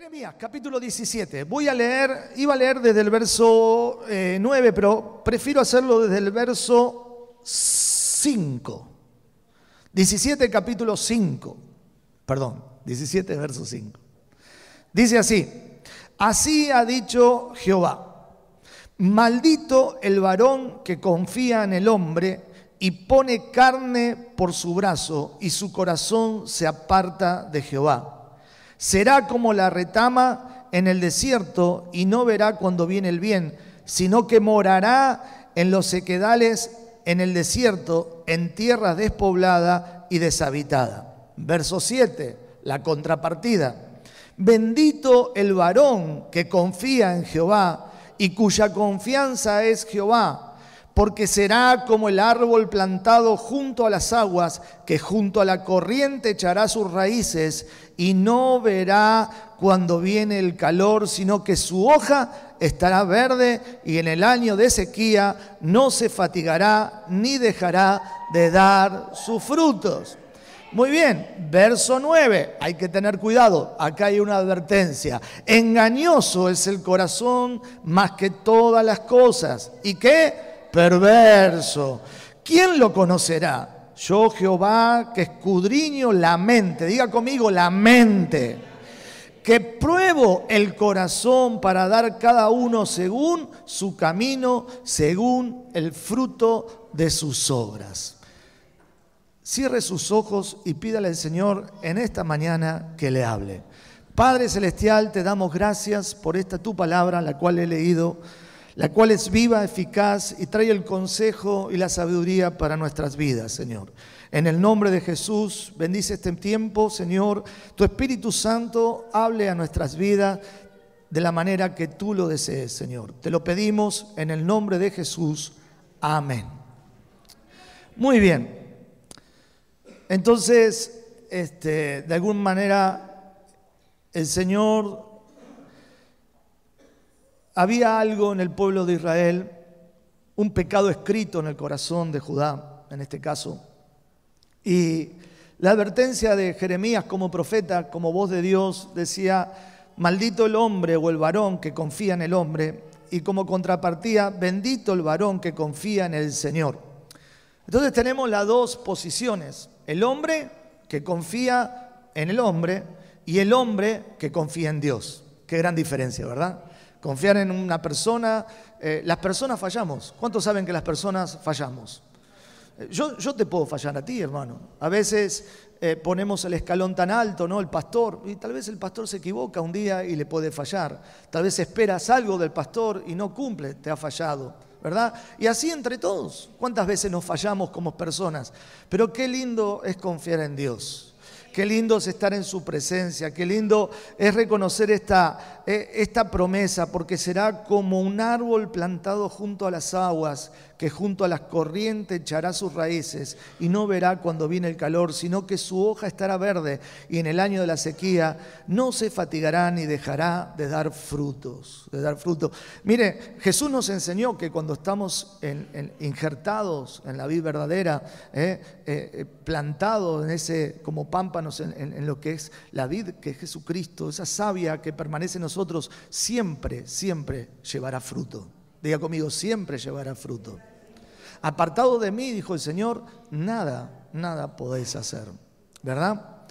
Jeremías, capítulo 17. Iba a leer desde el verso 9, pero prefiero hacerlo desde el verso 5. 17, capítulo 5. Perdón, 17, verso 5. Dice así: así ha dicho Jehová, maldito el varón que confía en el hombre y pone carne por su brazo y su corazón se aparta de Jehová. Será como la retama en el desierto y no verá cuando viene el bien, sino que morará en los sequedales en el desierto, en tierra despoblada y deshabitada. Verso 7, la contrapartida. Bendito el varón que confía en Jehová y cuya confianza es Jehová, porque será como el árbol plantado junto a las aguas, que junto a la corriente echará sus raíces y no verá cuando viene el calor, sino que su hoja estará verde y en el año de sequía no se fatigará ni dejará de dar sus frutos. Muy bien, verso 9, hay que tener cuidado, acá hay una advertencia. Engañoso es el corazón más que todas las cosas. ¿Y qué? Perverso. ¿Quién lo conocerá? Yo, Jehová, que escudriño la mente. Diga conmigo, la mente. Que pruebo el corazón para dar cada uno según su camino, según el fruto de sus obras. Cierre sus ojos y pídale al Señor en esta mañana que le hable. Padre Celestial, te damos gracias por esta tu palabra, la cual he leído, la cual es viva, eficaz y trae el consejo y la sabiduría para nuestras vidas, Señor. En el nombre de Jesús, bendice este tiempo, Señor. Tu Espíritu Santo hable a nuestras vidas de la manera que tú lo desees, Señor. Te lo pedimos en el nombre de Jesús. Amén. Muy bien. Entonces, de alguna manera, el Señor, había algo en el pueblo de Israel, un pecado escrito en el corazón de Judá, en este caso. Y la advertencia de Jeremías como profeta, como voz de Dios, decía: maldito el hombre o el varón que confía en el hombre, y como contrapartida, bendito el varón que confía en el Señor. Entonces tenemos las dos posiciones: el hombre que confía en el hombre y el hombre que confía en Dios. Qué gran diferencia, ¿verdad? Confiar en una persona, las personas fallamos. ¿Cuántos saben que las personas fallamos? Yo te puedo fallar a ti, hermano. A veces ponemos el escalón tan alto, ¿no? El pastor, y tal vez el pastor se equivoca un día y le puede fallar. Tal vez esperas algo del pastor y no cumple, te ha fallado, ¿verdad? Y así entre todos. ¿Cuántas veces nos fallamos como personas? Pero qué lindo es confiar en Dios. Qué lindo es estar en su presencia, qué lindo es reconocer esta promesa, porque será como un árbol plantado junto a las aguas, que junto a las corrientes echará sus raíces y no verá cuando viene el calor, sino que su hoja estará verde y en el año de la sequía no se fatigará ni dejará de dar frutos. Mire, Jesús nos enseñó que cuando estamos injertados en la vid verdadera, plantados en ese, como pámpanos en lo que es la vid, que es Jesucristo, esa savia que permanece en nosotros, siempre llevará fruto. Diga conmigo, siempre llevará fruto. Apartado de mí, dijo el Señor, nada podéis hacer, ¿verdad?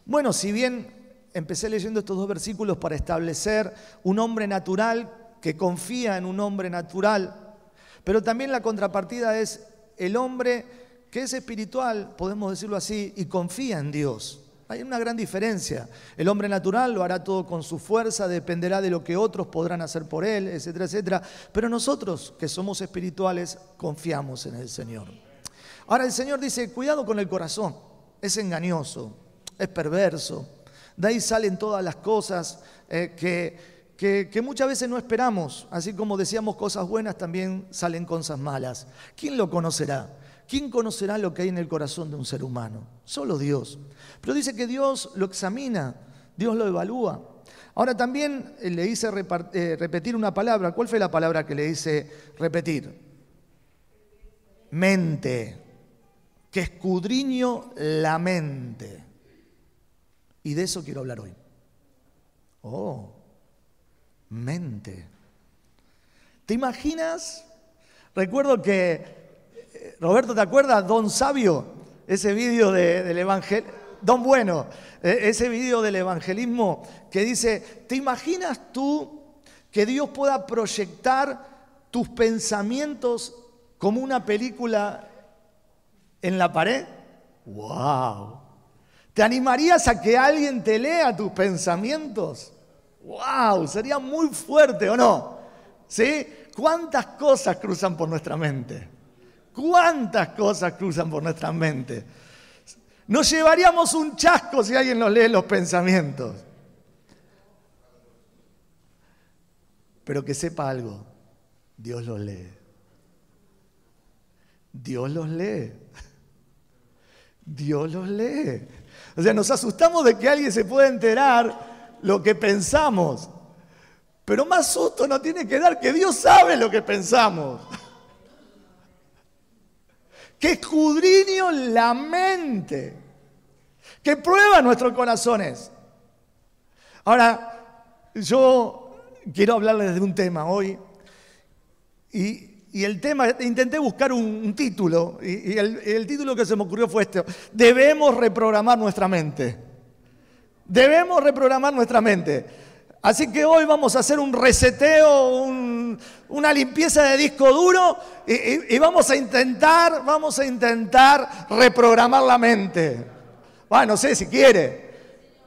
Bueno, si bien empecé leyendo estos dos versículos para establecer un hombre natural que confía en un hombre natural, pero también la contrapartida es el hombre que es espiritual, podemos decirlo así, y confía en Dios. Hay una gran diferencia. El hombre natural lo hará todo con su fuerza, dependerá de lo que otros podrán hacer por él, etcétera, etcétera. Pero nosotros, que somos espirituales, confiamos en el Señor. Ahora el Señor dice, cuidado con el corazón. Es engañoso, es perverso. De ahí salen todas las cosas que muchas veces no esperamos. Así como decíamos cosas buenas, también salen cosas malas. ¿Quién lo conocerá? ¿Quién conocerá lo que hay en el corazón de un ser humano? Solo Dios. Pero dice que Dios lo examina, Dios lo evalúa. Ahora también le hice repetir una palabra. ¿Cuál fue la palabra que le hice repetir? Mente. Que escudriño la mente. Y de eso quiero hablar hoy. Oh, mente. ¿Te imaginas? Recuerdo que, Roberto, ¿te acuerdas? Don Sabio, ese vídeo del evangelio, Don Bueno, ese vídeo del evangelismo que dice, ¿te imaginas tú que Dios pueda proyectar tus pensamientos como una película en la pared? ¡Wow! ¿Te animarías a que alguien te lea tus pensamientos? ¡Wow! Sería muy fuerte, ¿o no? ¿Sí? ¿Cuántas cosas cruzan por nuestra mente? ¿Cuántas cosas cruzan por nuestra mente? Nos llevaríamos un chasco si alguien nos lee los pensamientos. Pero que sepa algo, Dios los lee. Dios los lee. Dios los lee. O sea, nos asustamos de que alguien se pueda enterar lo que pensamos. Pero más susto nos tiene que dar que Dios sabe lo que pensamos. Que escudriño la mente. Que prueba nuestros corazones. Ahora, yo quiero hablarles de un tema hoy. Y el tema, intenté buscar un título. Y el título que se me ocurrió fue este. Debemos reprogramar nuestra mente. Debemos reprogramar nuestra mente. Así que hoy vamos a hacer un reseteo, una limpieza de disco duro y vamos a intentar reprogramar la mente. Bueno, no sé si quiere.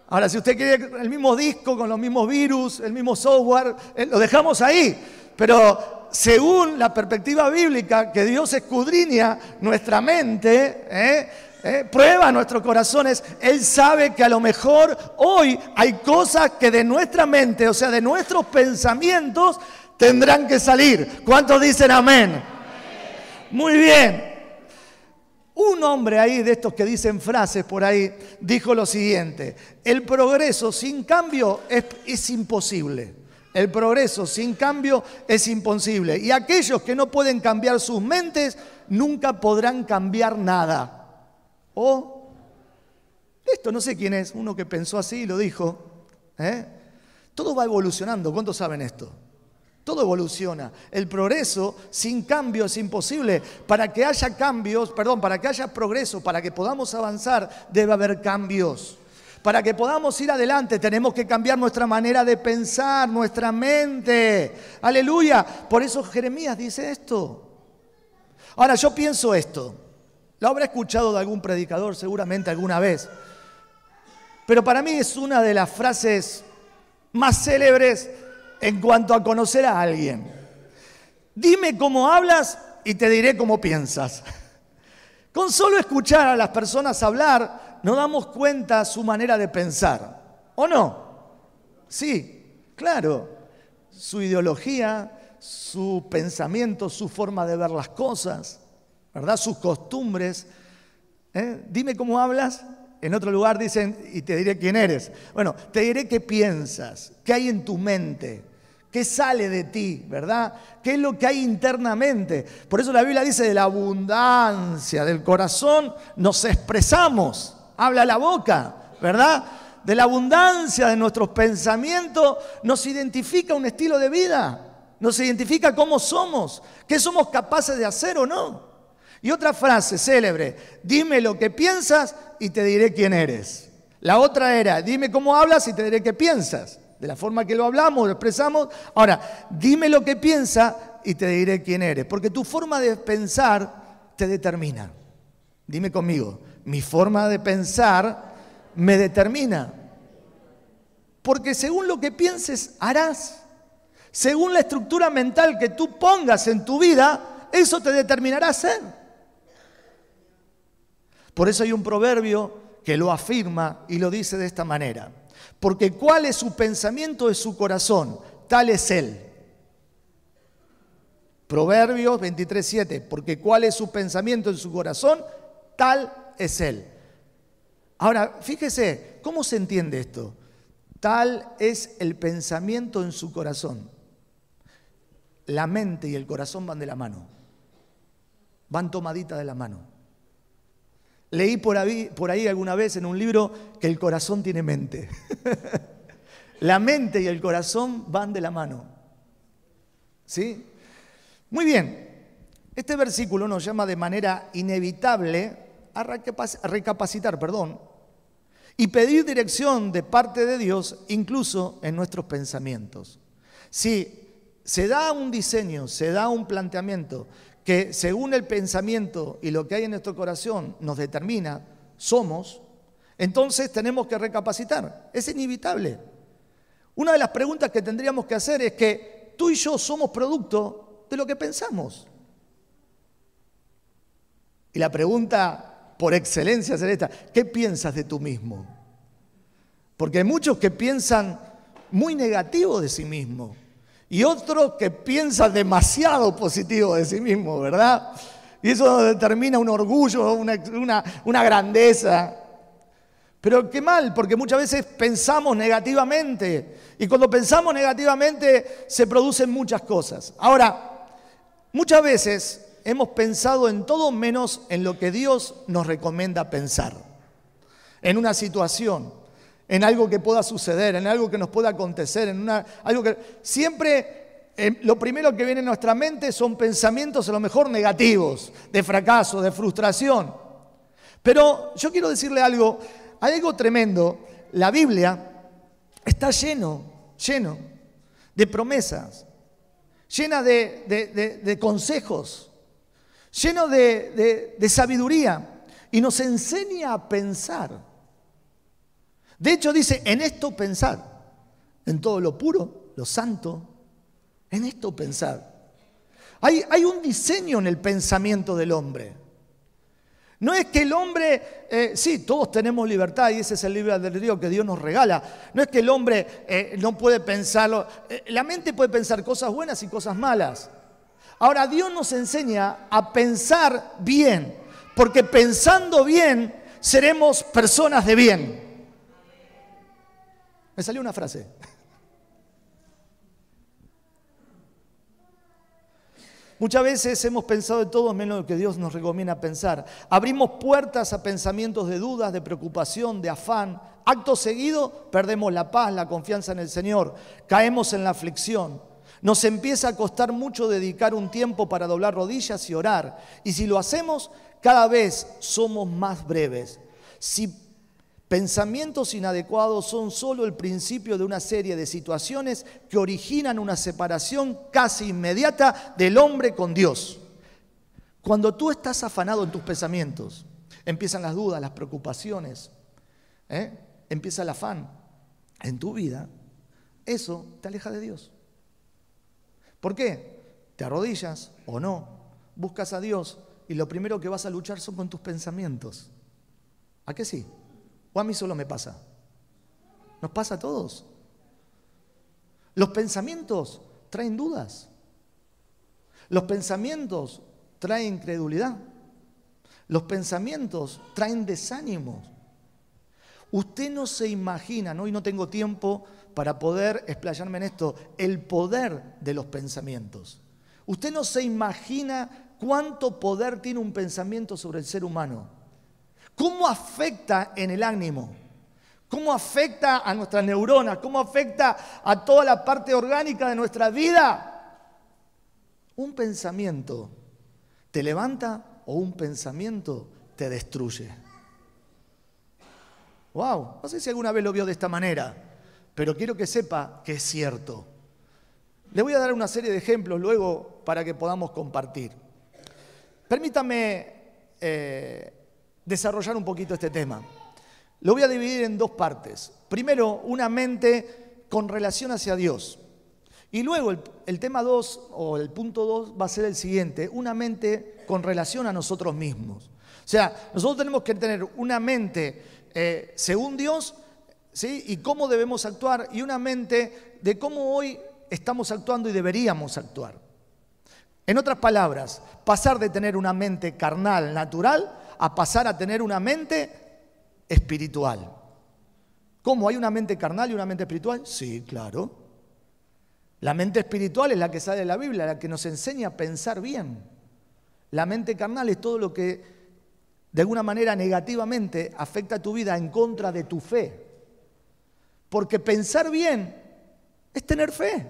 Ahora, si usted quiere el mismo disco con los mismos virus, el mismo software, lo dejamos ahí. Pero según la perspectiva bíblica, que Dios escudriña nuestra mente, prueba nuestros corazones, Él sabe que a lo mejor hoy hay cosas que de nuestra mente, o sea, de nuestros pensamientos, tendrán que salir. ¿Cuántos dicen amén? Amén. Muy bien. Un hombre ahí de estos que dicen frases por ahí, dijo lo siguiente: el progreso sin cambio es imposible. El progreso sin cambio es imposible. Y aquellos que no pueden cambiar sus mentes, nunca podrán cambiar nada. O, esto no sé quién es, uno que pensó así y lo dijo. Todo va evolucionando, ¿cuántos saben esto? Todo evoluciona. El progreso sin cambio es imposible. Para que haya cambios, para que haya progreso, para que podamos avanzar, debe haber cambios. Para que podamos ir adelante tenemos que cambiar nuestra manera de pensar, nuestra mente. Aleluya. Por eso Jeremías dice esto. Ahora yo pienso esto. Lo habrá escuchado de algún predicador seguramente alguna vez. Pero para mí es una de las frases más célebres en cuanto a conocer a alguien. Dime cómo hablas y te diré cómo piensas. Con solo escuchar a las personas hablar, nos damos cuenta de su manera de pensar. ¿O no? Sí, claro. Su ideología, su pensamiento, su forma de ver las cosas, ¿verdad? Sus costumbres. Dime cómo hablas. En otro lugar dicen, y te diré quién eres. Bueno, te diré qué piensas, qué hay en tu mente, qué sale de ti, ¿verdad? ¿Qué es lo que hay internamente? Por eso la Biblia dice, de la abundancia del corazón nos expresamos. Habla la boca, ¿verdad? De la abundancia de nuestros pensamientos nos identifica un estilo de vida. Nos identifica cómo somos, qué somos capaces de hacer o no. Y otra frase célebre, dime lo que piensas y te diré quién eres. La otra era, dime cómo hablas y te diré qué piensas. De la forma que lo hablamos, lo expresamos. Ahora, dime lo que piensas y te diré quién eres. Porque tu forma de pensar te determina. Dime conmigo, mi forma de pensar me determina. Porque según lo que pienses, harás. Según la estructura mental que tú pongas en tu vida, eso te determinará a ser. Por eso hay un proverbio que lo afirma y lo dice de esta manera. Porque cuál es su pensamiento de su corazón, tal es él. Proverbios 23:7. Porque cuál es su pensamiento en su corazón, tal es él. Ahora, fíjese, ¿cómo se entiende esto? Tal es el pensamiento en su corazón. La mente y el corazón van de la mano. Van tomaditas de la mano. Leí por ahí alguna vez en un libro que el corazón tiene mente. La mente y el corazón van de la mano. ¿Sí? Muy bien. Este versículo nos llama de manera inevitable a recapacitar, y pedir dirección de parte de Dios, incluso en nuestros pensamientos. Si se da un diseño, se da un planteamiento que según el pensamiento y lo que hay en nuestro corazón nos determina, somos, entonces tenemos que recapacitar. Es inevitable. Una de las preguntas que tendríamos que hacer es que tú y yo somos producto de lo que pensamos. Y la pregunta por excelencia será esta: ¿qué piensas de tú mismo? Porque hay muchos que piensan muy negativo de sí mismo y otros que piensan demasiado positivo de sí mismo, ¿verdad? Y eso determina un orgullo, una grandeza. Pero qué mal, porque muchas veces pensamos negativamente y cuando pensamos negativamente se producen muchas cosas. Ahora, muchas veces hemos pensado en todo menos en lo que Dios nos recomienda pensar. En una situación, en algo que pueda suceder, en algo que nos pueda acontecer, algo que siempre lo primero que viene a nuestra mente son pensamientos a lo mejor negativos, de fracaso, de frustración. Pero yo quiero decirle algo tremendo. La Biblia está lleno de promesas, llena de consejos, lleno de sabiduría, y nos enseña a pensar. De hecho dice, en esto pensad, en todo lo puro, lo santo, en esto pensad. Hay un diseño en el pensamiento del hombre. No es que el hombre, sí, todos tenemos libertad y ese es el libre albedrío que Dios nos regala. No es que el hombre no puede pensarlo, la mente puede pensar cosas buenas y cosas malas. Ahora, Dios nos enseña a pensar bien, porque pensando bien seremos personas de bien. Me salió una frase. Muchas veces hemos pensado de todo menos lo que Dios nos recomienda pensar. Abrimos puertas a pensamientos de dudas, de preocupación, de afán. Acto seguido, perdemos la paz, la confianza en el Señor. Caemos en la aflicción. Nos empieza a costar mucho dedicar un tiempo para doblar rodillas y orar. Y si lo hacemos, cada vez somos más breves. Si pensamientos inadecuados son solo el principio de una serie de situaciones que originan una separación casi inmediata del hombre con Dios. Cuando tú estás afanado en tus pensamientos, empiezan las dudas, las preocupaciones, empieza el afán en tu vida, eso te aleja de Dios. ¿Por qué? Te arrodillas o no, buscas a Dios y lo primero que vas a luchar son con tus pensamientos. ¿A qué sí? ¿O a mí solo me pasa? ¿Nos pasa a todos? Los pensamientos traen dudas. Los pensamientos traen incredulidad. Los pensamientos traen desánimo. Usted no se imagina, ¿no? Y no tengo tiempo para poder explayarme en esto, el poder de los pensamientos. Usted no se imagina cuánto poder tiene un pensamiento sobre el ser humano. ¿Cómo afecta en el ánimo? ¿Cómo afecta a nuestras neuronas? ¿Cómo afecta a toda la parte orgánica de nuestra vida? Un pensamiento te levanta o un pensamiento te destruye. Wow, no sé si alguna vez lo vio de esta manera, pero quiero que sepa que es cierto. Le voy a dar una serie de ejemplos luego para que podamos compartir. Permítame desarrollar un poquito este tema. Lo voy a dividir en dos partes. Primero, una mente con relación hacia Dios. Y luego el tema 2 o el punto 2 va a ser el siguiente, una mente con relación a nosotros mismos. O sea, nosotros tenemos que tener una mente según Dios, ¿sí? Y cómo debemos actuar, y una mente de cómo hoy estamos actuando y deberíamos actuar. En otras palabras, pasar de tener una mente carnal, natural, a pasar a tener una mente espiritual. ¿Cómo? ¿Hay una mente carnal y una mente espiritual? Sí, claro. La mente espiritual es la que sale de la Biblia, la que nos enseña a pensar bien. La mente carnal es todo lo que de alguna manera negativamente afecta a tu vida en contra de tu fe. Porque pensar bien es tener fe.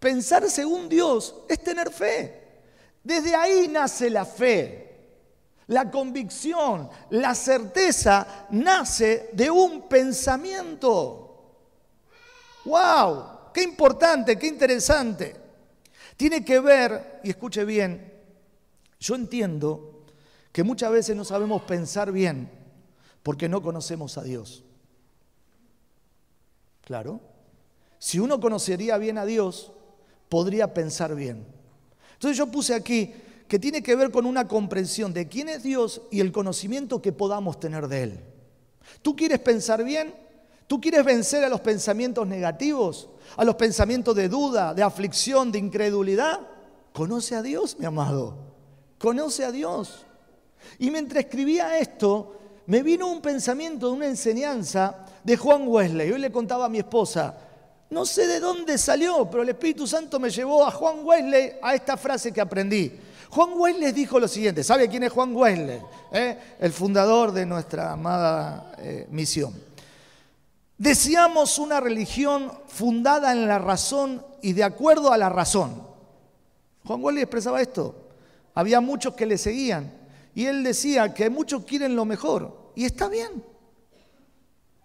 Pensar según Dios es tener fe. Desde ahí nace la fe. La convicción, la certeza nace de un pensamiento. ¡Wow! ¡Qué importante, qué interesante! Tiene que ver, y escuche bien, yo entiendo que muchas veces no sabemos pensar bien porque no conocemos a Dios. Claro. Si uno conocería bien a Dios, podría pensar bien. Entonces yo puse aquí que tiene que ver con una comprensión de quién es Dios y el conocimiento que podamos tener de Él. ¿Tú quieres pensar bien? ¿Tú quieres vencer a los pensamientos negativos? ¿A los pensamientos de duda, de aflicción, de incredulidad? Conoce a Dios, mi amado. Conoce a Dios. Y mientras escribía esto, me vino un pensamiento de una enseñanza de Juan Wesley. Hoy le contaba a mi esposa, no sé de dónde salió, pero el Espíritu Santo me llevó a Juan Wesley a esta frase que aprendí. Juan Wesley dijo lo siguiente, ¿sabe quién es Juan Wesley? El fundador de nuestra amada misión. Deseamos una religión fundada en la razón y de acuerdo a la razón. Juan Wesley expresaba esto. Había muchos que le seguían y él decía que muchos quieren lo mejor. Y está bien.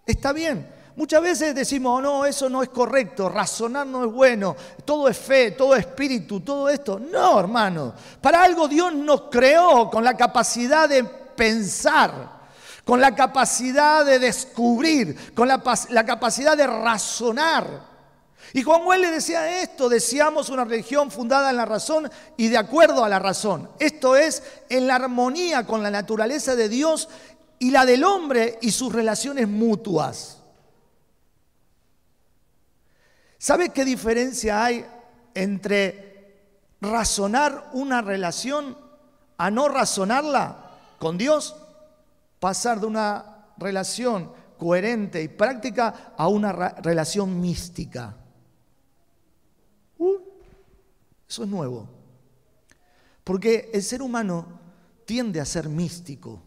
Está bien. Muchas veces decimos, oh, no, eso no es correcto, razonar no es bueno, todo es fe, todo es espíritu, todo esto. No, hermano. Para algo Dios nos creó con la capacidad de pensar, con la capacidad de descubrir, con la capacidad de razonar. Y Juan Wesley decía esto, deseamos una religión fundada en la razón y de acuerdo a la razón. Esto es en la armonía con la naturaleza de Dios y la del hombre y sus relaciones mutuas. ¿Sabe qué diferencia hay entre razonar una relación a no razonarla con Dios? Pasar de una relación coherente y práctica a una relación mística. Eso es nuevo. Porque el ser humano tiende a ser místico.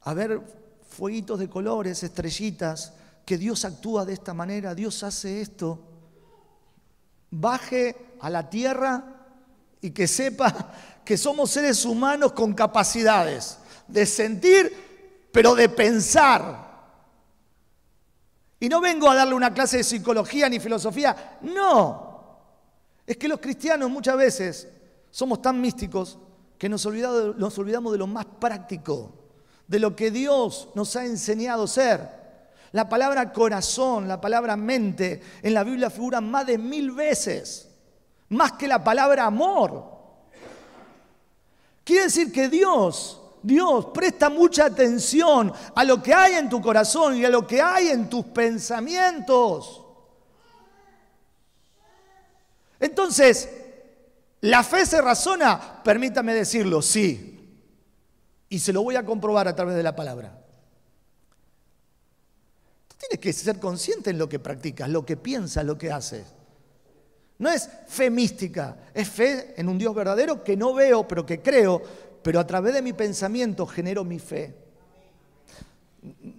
A ver fueguitos de colores, estrellitas, que Dios actúa de esta manera, Dios hace esto. Baje a la tierra y que sepa que somos seres humanos con capacidades de sentir, pero de pensar. Y no vengo a darle una clase de psicología ni filosofía, no. Es que los cristianos muchas veces somos tan místicos que nos olvidamos de lo más práctico, de lo que Dios nos ha enseñado a ser. La palabra corazón, la palabra mente, en la Biblia figura más de 1000 veces, más que la palabra amor. Quiere decir que Dios presta mucha atención a lo que hay en tu corazón y a lo que hay en tus pensamientos. Entonces, ¿la fe se razona? Permítame decirlo, sí. Y se lo voy a comprobar a través de la palabra. Tienes que ser consciente en lo que practicas, lo que piensas, lo que haces. No es fe mística, es fe en un Dios verdadero que no veo, pero que creo, pero a través de mi pensamiento genero mi fe.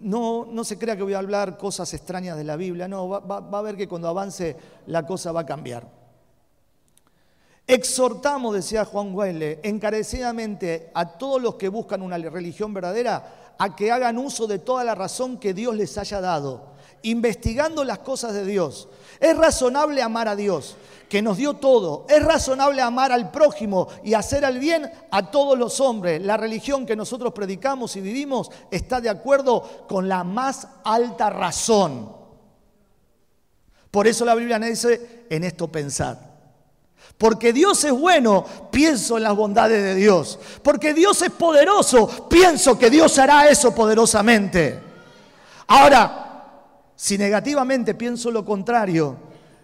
No se crea que voy a hablar cosas extrañas de la Biblia, no, va a ver que cuando avance la cosa va a cambiar. Exhortamos, decía Juan Wesley, encarecidamente a todos los que buscan una religión verdadera a que hagan uso de toda la razón que Dios les haya dado, investigando las cosas de Dios. Es razonable amar a Dios, que nos dio todo. Es razonable amar al prójimo y hacer el bien a todos los hombres. La religión que nosotros predicamos y vivimos está de acuerdo con la más alta razón. Por eso la Biblia nos dice, en esto pensad. Porque Dios es bueno, pienso en las bondades de Dios. Porque Dios es poderoso, pienso que Dios hará eso poderosamente. Ahora, si negativamente pienso lo contrario,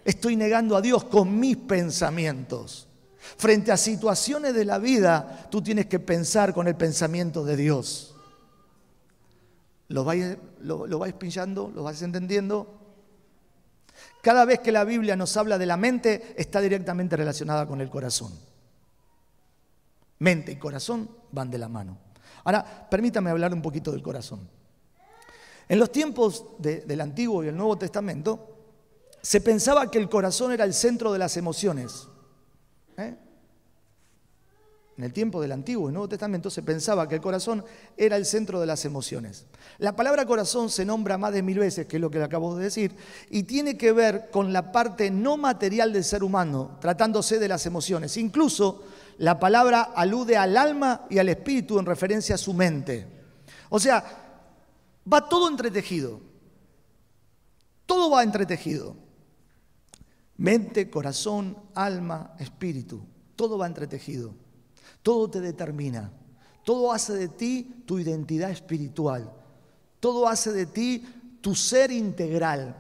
estoy negando a Dios con mis pensamientos. Frente a situaciones de la vida, tú tienes que pensar con el pensamiento de Dios. ¿Lo vais pillando? ¿Lo vais entendiendo? Cada vez que la Biblia nos habla de la mente, está directamente relacionada con el corazón. Mente y corazón van de la mano. Ahora, permítame hablar un poquito del corazón. En los tiempos del Antiguo y el Nuevo Testamento, se pensaba que el corazón era el centro de las emociones. En el tiempo del Antiguo y Nuevo Testamento se pensaba que el corazón era el centro de las emociones. La palabra corazón se nombra más de 1000 veces, que es lo que le acabo de decir, y tiene que ver con la parte no material del ser humano, tratándose de las emociones. Incluso la palabra alude al alma y al espíritu en referencia a su mente. O sea, va todo entretejido. Todo va entretejido. Mente, corazón, alma, espíritu. Todo va entretejido. Todo te determina. Todo hace de ti tu identidad espiritual. Todo hace de ti tu ser integral.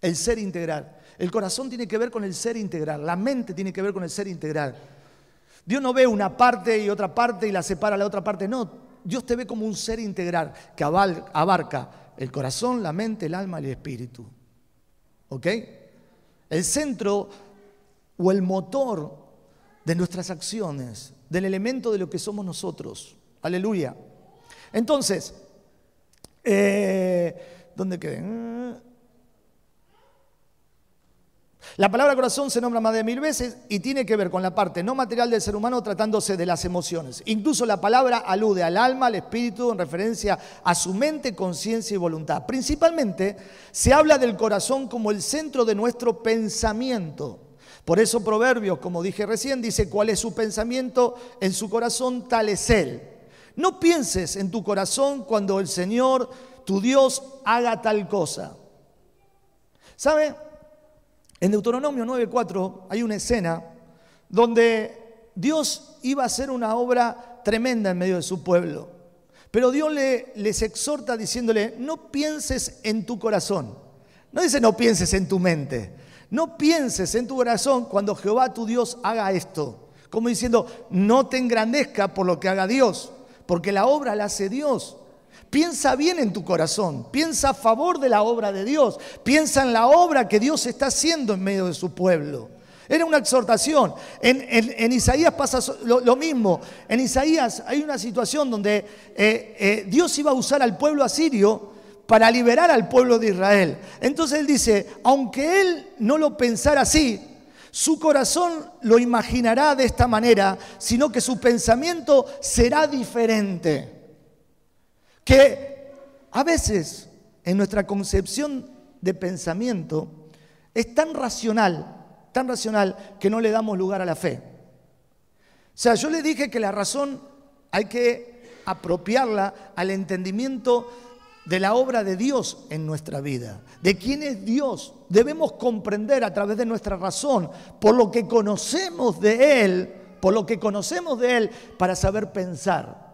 El ser integral. El corazón tiene que ver con el ser integral. La mente tiene que ver con el ser integral. Dios no ve una parte y otra parte y la separa a la otra parte. No, Dios te ve como un ser integral que abarca el corazón, la mente, el alma y el espíritu. ¿Ok? El centro o el motor de nuestras acciones, del elemento de lo que somos nosotros. Aleluya. Entonces, ¿dónde quedé? La palabra corazón se nombra más de 1000 veces y tiene que ver con la parte no material del ser humano tratándose de las emociones. Incluso la palabra alude al alma, al espíritu, en referencia a su mente, conciencia y voluntad. Principalmente se habla del corazón como el centro de nuestro pensamiento. Por eso Proverbios, como dije recién, dice cuál es su pensamiento en su corazón, tal es él. No pienses en tu corazón cuando el Señor, tu Dios, haga tal cosa. ¿Sabe? En Deuteronomio 9:4 hay una escena donde Dios iba a hacer una obra tremenda en medio de su pueblo. Pero Dios les exhorta diciéndole, no pienses en tu corazón. No dice no pienses en tu mente. No pienses en tu corazón cuando Jehová tu Dios haga esto. Como diciendo, no te engrandezca por lo que haga Dios, porque la obra la hace Dios. Piensa bien en tu corazón, piensa a favor de la obra de Dios, piensa en la obra que Dios está haciendo en medio de su pueblo. Era una exhortación. En Isaías pasa lo mismo. En Isaías hay una situación donde Dios iba a usar al pueblo asirio para liberar al pueblo de Israel. Entonces él dice, aunque él no lo pensara así, su corazón lo imaginará de esta manera, sino que su pensamiento será diferente. Que a veces en nuestra concepción de pensamiento es tan racional que no le damos lugar a la fe. O sea, yo le dije que la razón hay que apropiarla al entendimiento de la obra de Dios en nuestra vida, de quién es Dios. Debemos comprender a través de nuestra razón, por lo que conocemos de Él, para saber pensar.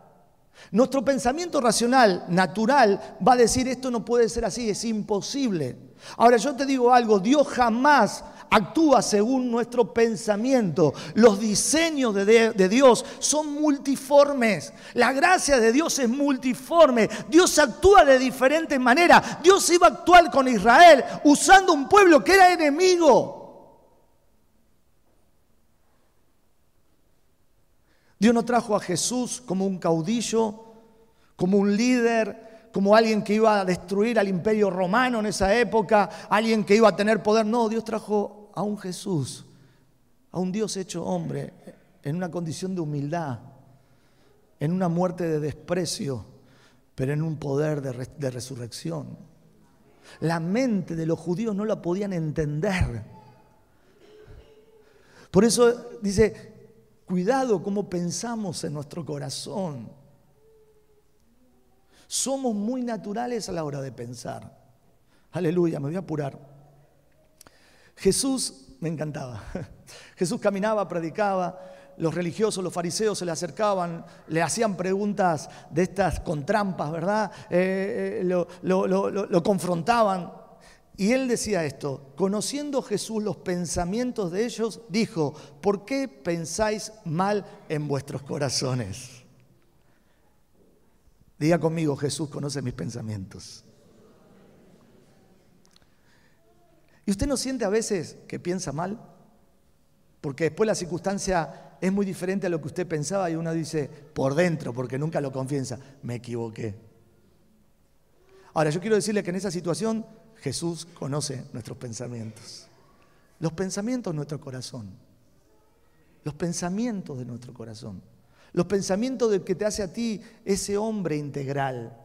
Nuestro pensamiento racional, natural, va a decir esto no puede ser así, es imposible. Ahora yo te digo algo, Dios jamás actúa según nuestro pensamiento. Los diseños de Dios son multiformes. La gracia de Dios es multiforme. Dios actúa de diferentes maneras. Dios iba a actuar con Israel usando un pueblo que era enemigo. Dios no trajo a Jesús como un caudillo, como un líder, como alguien que iba a destruir al imperio romano en esa época, alguien que iba a tener poder. No, Dios trajo a un Jesús, a un Dios hecho hombre, en una condición de humildad, en una muerte de desprecio, pero en un poder de resurrección. La mente de los judíos no la podían entender. Por eso dice, cuidado cómo pensamos en nuestro corazón. Somos muy naturales a la hora de pensar. Aleluya, me voy a apurar. Jesús me encantaba. Jesús caminaba, predicaba, los religiosos, los fariseos se le acercaban, le hacían preguntas de estas con trampas, ¿verdad? Lo confrontaban. Y él decía esto, conociendo Jesús los pensamientos de ellos, dijo, ¿por qué pensáis mal en vuestros corazones? Diga conmigo, Jesús conoce mis pensamientos. ¿Y usted no siente a veces que piensa mal? Porque después la circunstancia es muy diferente a lo que usted pensaba y uno dice por dentro, porque nunca lo confiesa, me equivoqué. Ahora, yo quiero decirle que en esa situación Jesús conoce nuestros pensamientos. Los pensamientos de nuestro corazón. Los pensamientos de nuestro corazón. Los pensamientos del que te hace a ti ese hombre integral.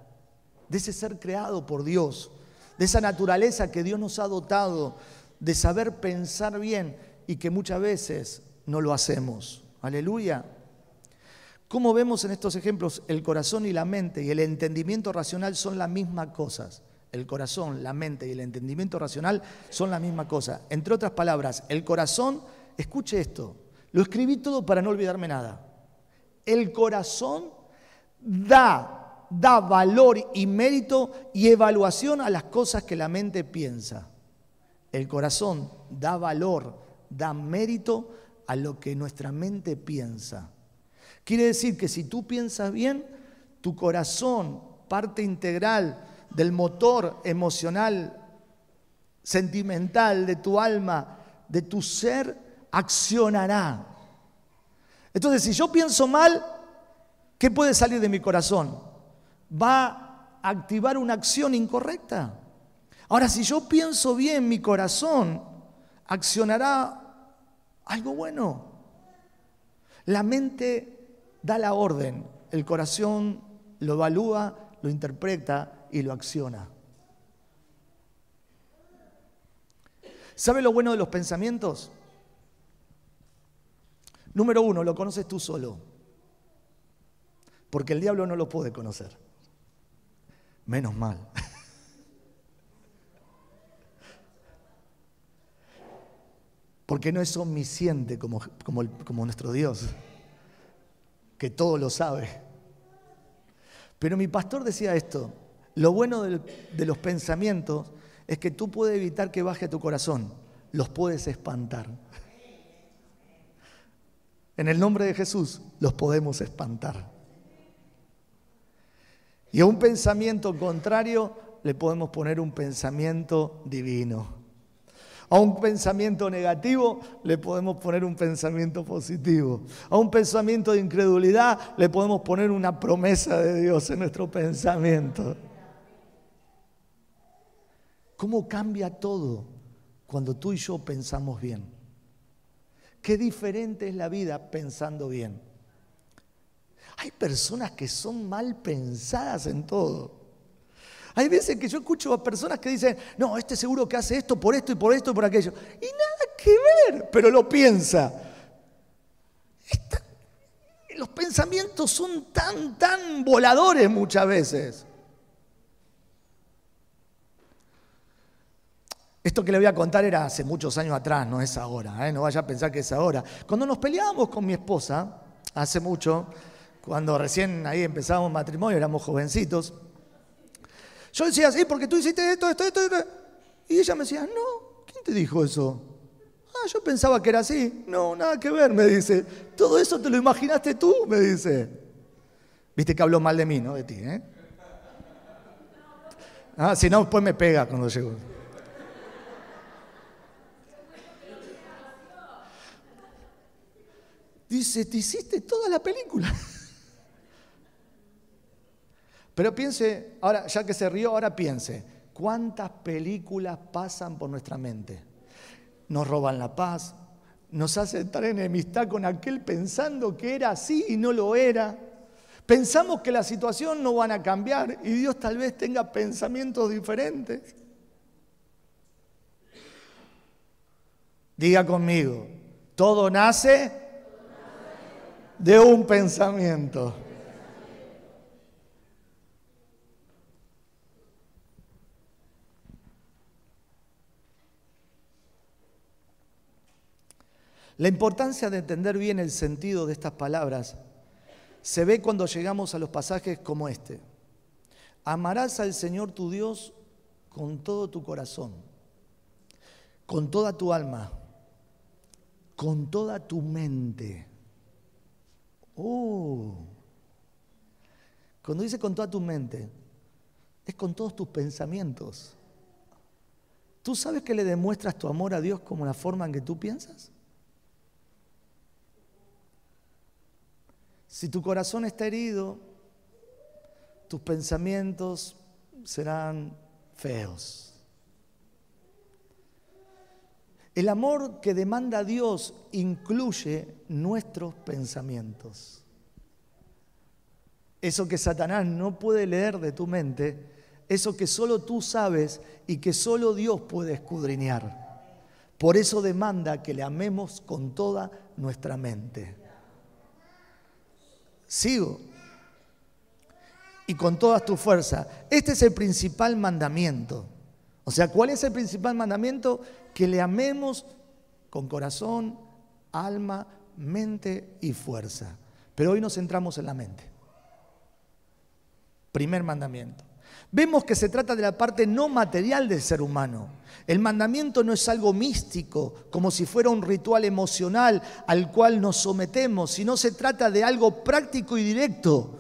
De ese ser creado por Dios. De esa naturaleza que Dios nos ha dotado. De saber pensar bien y que muchas veces no lo hacemos. Aleluya. Como vemos en estos ejemplos, el corazón y la mente y el entendimiento racional son la misma cosa. El corazón, la mente y el entendimiento racional son la misma cosa. Entre otras palabras, el corazón, escuche esto, lo escribí todo para no olvidarme nada. El corazón da valor y mérito y evaluación a las cosas que la mente piensa. El corazón da valor, da mérito a lo que nuestra mente piensa. Quiere decir que si tú piensas bien, tu corazón, parte integral del motor emocional, sentimental de tu alma, de tu ser, accionará. Entonces, si yo pienso mal, ¿qué puede salir de mi corazón? Va a activar una acción incorrecta. Ahora, si yo pienso bien, mi corazón accionará algo bueno. La mente da la orden, el corazón lo evalúa, lo interpreta y lo acciona. ¿Sabe lo bueno de los pensamientos? Número 1, lo conoces tú solo. Porque el diablo no lo puede conocer. Menos mal. Porque no es omnisciente como nuestro Dios, que todo lo sabe. Pero mi pastor decía esto, lo bueno de los pensamientos es que tú puedes evitar que baje a tu corazón, los puedes espantar. En el nombre de Jesús los podemos espantar. Y a un pensamiento contrario le podemos poner un pensamiento divino. A un pensamiento negativo le podemos poner un pensamiento positivo. A un pensamiento de incredulidad le podemos poner una promesa de Dios en nuestro pensamiento. ¿Cómo cambia todo cuando tú y yo pensamos bien? Qué diferente es la vida pensando bien. Hay personas que son mal pensadas en todo. Hay veces que yo escucho a personas que dicen, no, este seguro que hace esto por esto y por esto y por aquello. Y nada que ver, pero lo piensa. Los pensamientos son tan voladores muchas veces. Esto que le voy a contar era hace muchos años atrás, no es ahora, no vaya a pensar que es ahora. Cuando nos peleábamos con mi esposa, hace mucho, cuando recién ahí empezábamos matrimonio, éramos jovencitos, yo decía, sí, porque tú hiciste esto. Y ella me decía, no, ¿quién te dijo eso? Yo pensaba que era así. No, nada que ver, me dice. Todo eso te lo imaginaste tú, me dice. Viste que habló mal de mí, ¿no? De ti, ¿eh? Si no, después me pega cuando llego. Dice, te hiciste toda la película. Pero piense, ahora ya que se rió, ahora piense, ¿cuántas películas pasan por nuestra mente? Nos roban la paz, nos hacen estar en enemistad con aquel pensando que era así y no lo era. Pensamos que la situación no van a cambiar y Dios tal vez tenga pensamientos diferentes. Diga conmigo, todo nace de un pensamiento. La importancia de entender bien el sentido de estas palabras se ve cuando llegamos a los pasajes como este. Amarás al Señor tu Dios con todo tu corazón, con toda tu alma, con toda tu mente. Cuando dice con toda tu mente, es con todos tus pensamientos. ¿Tú sabes que le demuestras tu amor a Dios como la forma en que tú piensas? Si tu corazón está herido, tus pensamientos serán feos. El amor que demanda Dios incluye nuestros pensamientos. Eso que Satanás no puede leer de tu mente, eso que solo tú sabes y que solo Dios puede escudriñar. Por eso demanda que le amemos con toda nuestra mente. Sigo. Y con toda tu fuerza. Este es el principal mandamiento. O sea, ¿cuál es el principal mandamiento? Que le amemos con corazón, alma, mente y fuerza. Pero hoy nos centramos en la mente. Primer mandamiento. Vemos que se trata de la parte no material del ser humano. El mandamiento no es algo místico, como si fuera un ritual emocional al cual nos sometemos, sino se trata de algo práctico y directo.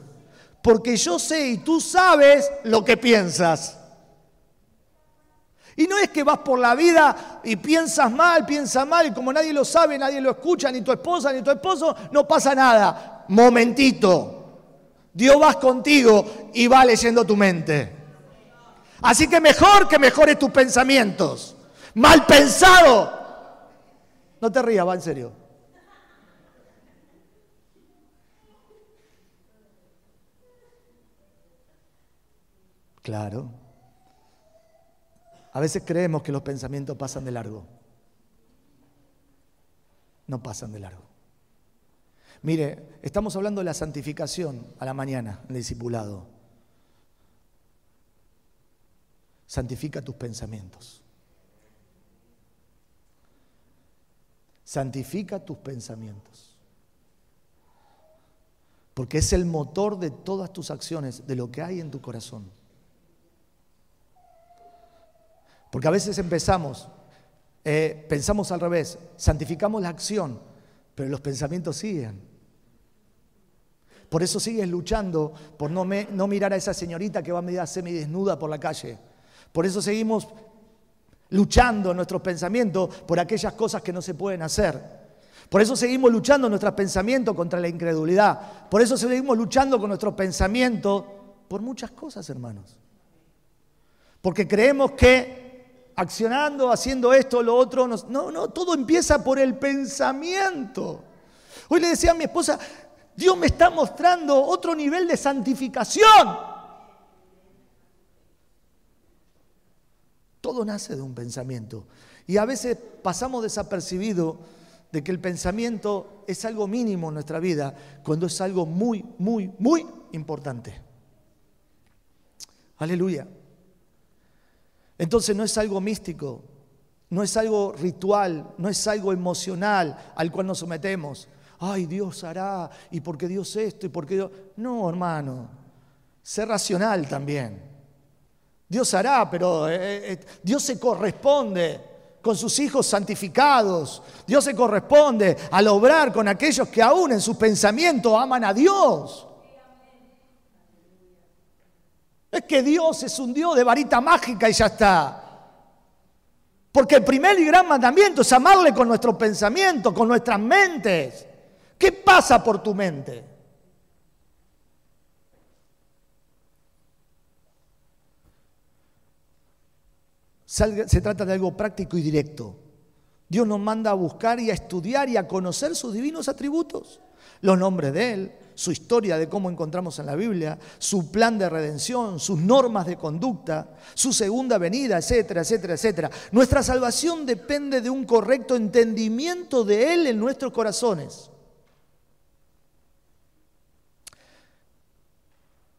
Porque yo sé y tú sabes lo que piensas. Y no es que vas por la vida y piensas mal, y como nadie lo sabe, nadie lo escucha, ni tu esposa, ni tu esposo, no pasa nada. Momentito. Dios va contigo y va leyendo tu mente. Así que mejores tus pensamientos. Mal pensado. No te rías, va en serio. Claro. A veces creemos que los pensamientos pasan de largo. No pasan de largo. Mire, estamos hablando de la santificación a la mañana, en el discipulado. Santifica tus pensamientos. Santifica tus pensamientos. Porque es el motor de todas tus acciones, de lo que hay en tu corazón. Porque a veces pensamos al revés, santificamos la acción, pero los pensamientos siguen. Por eso sigues luchando por no mirar a esa señorita que va media semidesnuda por la calle. Por eso seguimos luchando en nuestros pensamientos por aquellas cosas que no se pueden hacer. Por eso seguimos luchando en nuestros pensamientos contra la incredulidad. Por eso seguimos luchando con nuestros pensamientos por muchas cosas, hermanos. Porque creemos que accionando, haciendo esto, lo otro, no, todo empieza por el pensamiento. Hoy le decía a mi esposa, Dios me está mostrando otro nivel de santificación. Todo nace de un pensamiento. Y a veces pasamos desapercibido de que el pensamiento es algo mínimo en nuestra vida, cuando es algo muy, muy, muy importante. Aleluya. Entonces no es algo místico, no es algo ritual, no es algo emocional al cual nos sometemos. Ay, Dios hará, y porque Dios esto, y porque Dios... No, hermano, sé racional también. Dios hará, pero Dios se corresponde con sus hijos santificados. Dios se corresponde al obrar con aquellos que aún en sus pensamientos aman a Dios. Es que Dios es un Dios de varita mágica y ya está. Porque el primer y gran mandamiento es amarle con nuestros pensamientos, con nuestras mentes. ¿Qué pasa por tu mente? Se trata de algo práctico y directo. Dios nos manda a buscar y a estudiar y a conocer sus divinos atributos, los nombres de Él, su historia de cómo encontramos en la Biblia, su plan de redención, sus normas de conducta, su segunda venida, etcétera, etcétera, etcétera. Nuestra salvación depende de un correcto entendimiento de Él en nuestros corazones.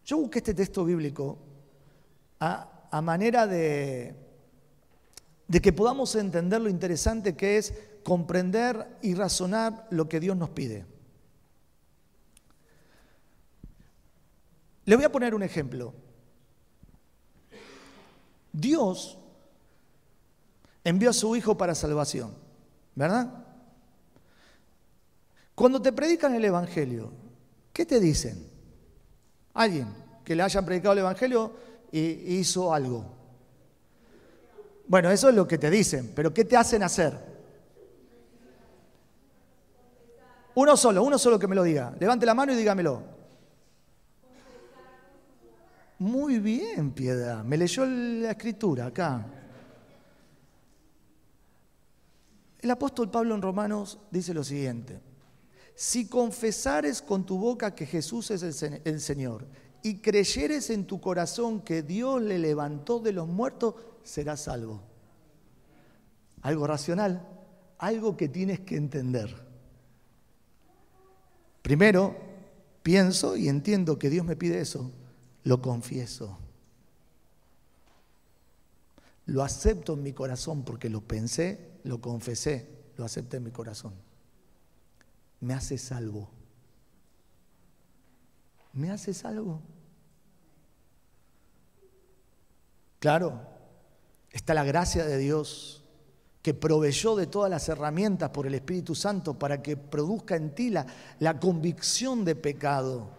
Yo busqué este texto bíblico a manera de que podamos entender lo interesante que es comprender y razonar lo que Dios nos pide. Le voy a poner un ejemplo. Dios envió a su Hijo para salvación, ¿verdad? Cuando te predican el Evangelio, ¿qué te dicen? Alguien que le hayan predicado el Evangelio y hizo algo. Bueno, eso es lo que te dicen, pero ¿qué te hacen hacer? Uno solo que me lo diga. Levante la mano y dígamelo. Muy bien, Piedad. Me leyó la escritura acá. El apóstol Pablo en Romanos dice lo siguiente: si confesares con tu boca que Jesús es el Señor y creyeres en tu corazón que Dios le levantó de los muertos, serás salvo. Algo racional, algo que tienes que entender. Primero, pienso y entiendo que Dios me pide eso. Lo confieso. Lo acepto en mi corazón porque lo pensé, lo confesé, lo acepté en mi corazón. Me hace salvo. ¿Me hace salvo? Claro, está la gracia de Dios que proveyó de todas las herramientas por el Espíritu Santo para que produzca en ti la convicción de pecado.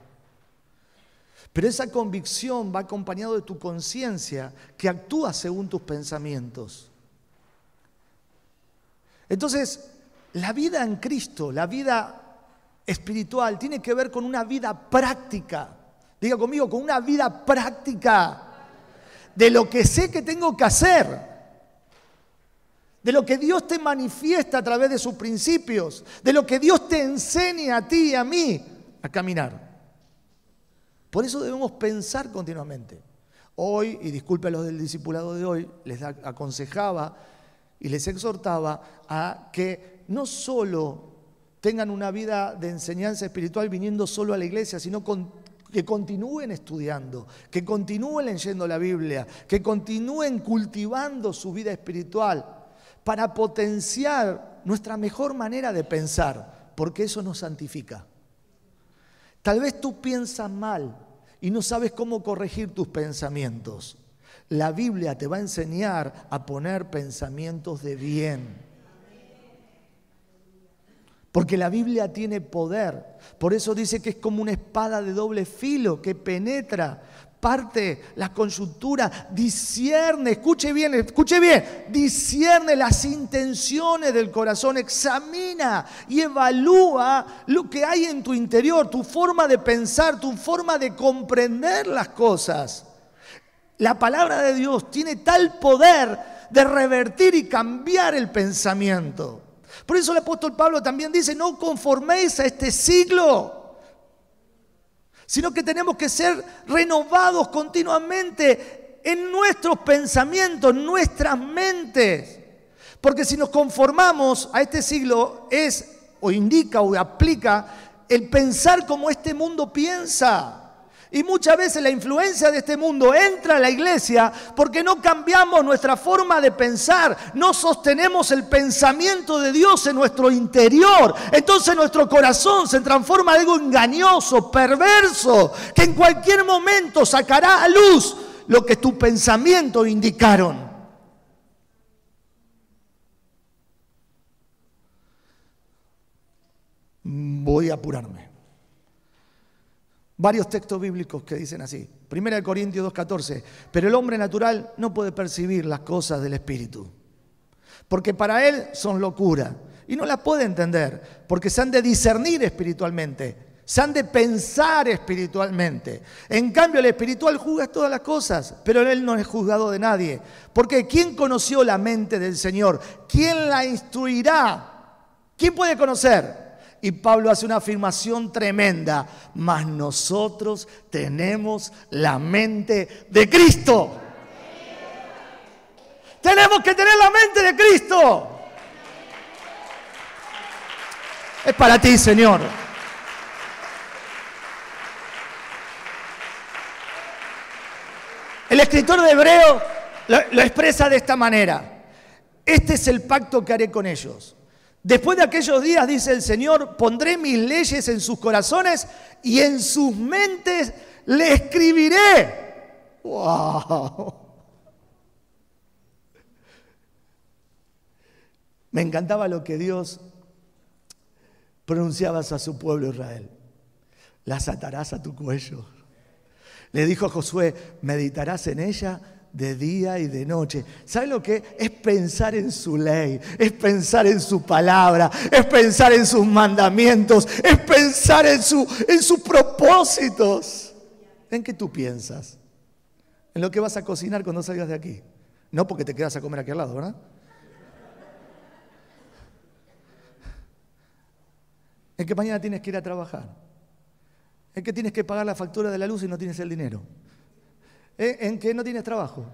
Pero esa convicción va acompañado de tu conciencia que actúa según tus pensamientos. Entonces, la vida en Cristo, la vida espiritual, tiene que ver con una vida práctica. Diga conmigo, con una vida práctica de lo que sé que tengo que hacer, de lo que Dios te manifiesta a través de sus principios, de lo que Dios te enseña a ti y a mí a caminar. Por eso debemos pensar continuamente. Hoy, y disculpe a los del discipulado de hoy, les aconsejaba y les exhortaba a que no solo tengan una vida de enseñanza espiritual viniendo solo a la iglesia, sino que continúen estudiando, que continúen leyendo la Biblia, que continúen cultivando su vida espiritual para potenciar nuestra mejor manera de pensar, porque eso nos santifica. Tal vez tú piensas mal y no sabes cómo corregir tus pensamientos. La Biblia te va a enseñar a poner pensamientos de bien. Porque la Biblia tiene poder. Por eso dice que es como una espada de doble filo que penetra, parte la coyuntura, discierne, escuche bien, discierne las intenciones del corazón, examina y evalúa lo que hay en tu interior, tu forma de pensar, tu forma de comprender las cosas. La palabra de Dios tiene tal poder de revertir y cambiar el pensamiento. Por eso el apóstol Pablo también dice, no conforméis a este siglo, sino que tenemos que ser renovados continuamente en nuestros pensamientos, en nuestras mentes. Porque si nos conformamos a este siglo es o indica o aplica el pensar como este mundo piensa. Y muchas veces la influencia de este mundo entra a la iglesia porque no cambiamos nuestra forma de pensar, no sostenemos el pensamiento de Dios en nuestro interior. Entonces nuestro corazón se transforma en algo engañoso, perverso, que en cualquier momento sacará a luz lo que tus pensamientos indicaron. Voy a apurarme. Varios textos bíblicos que dicen así. 1 Corintios 2:14. Pero el hombre natural no puede percibir las cosas del Espíritu, porque para él son locura. Y no las puede entender, porque se han de discernir espiritualmente, se han de pensar espiritualmente. En cambio, el espiritual juzga todas las cosas, pero él no es juzgado de nadie. Porque ¿quién conoció la mente del Señor? ¿Quién la instruirá? ¿Quién puede conocer? Y Pablo hace una afirmación tremenda. Mas nosotros tenemos la mente de Cristo. Tenemos que tener la mente de Cristo. Es para ti, Señor. El escritor de Hebreo lo expresa de esta manera. Este es el pacto que haré con ellos. Después de aquellos días, dice el Señor, pondré mis leyes en sus corazones y en sus mentes le escribiré. ¡Wow! Me encantaba lo que Dios pronunciaba a su pueblo Israel. Las atarás a tu cuello. Le dijo a Josué, meditarás en ella de día y de noche. ¿Sabe lo que es pensar en su ley? Es pensar en su palabra, es pensar en sus mandamientos, es pensar en sus propósitos. ¿En qué tú piensas? en lo que vas a cocinar cuando salgas de aquí. No porque te quedas a comer aquí al lado, ¿verdad? En que mañana tienes que ir a trabajar. En que tienes que pagar la factura de la luz y no tienes el dinero. En que no tienes trabajo.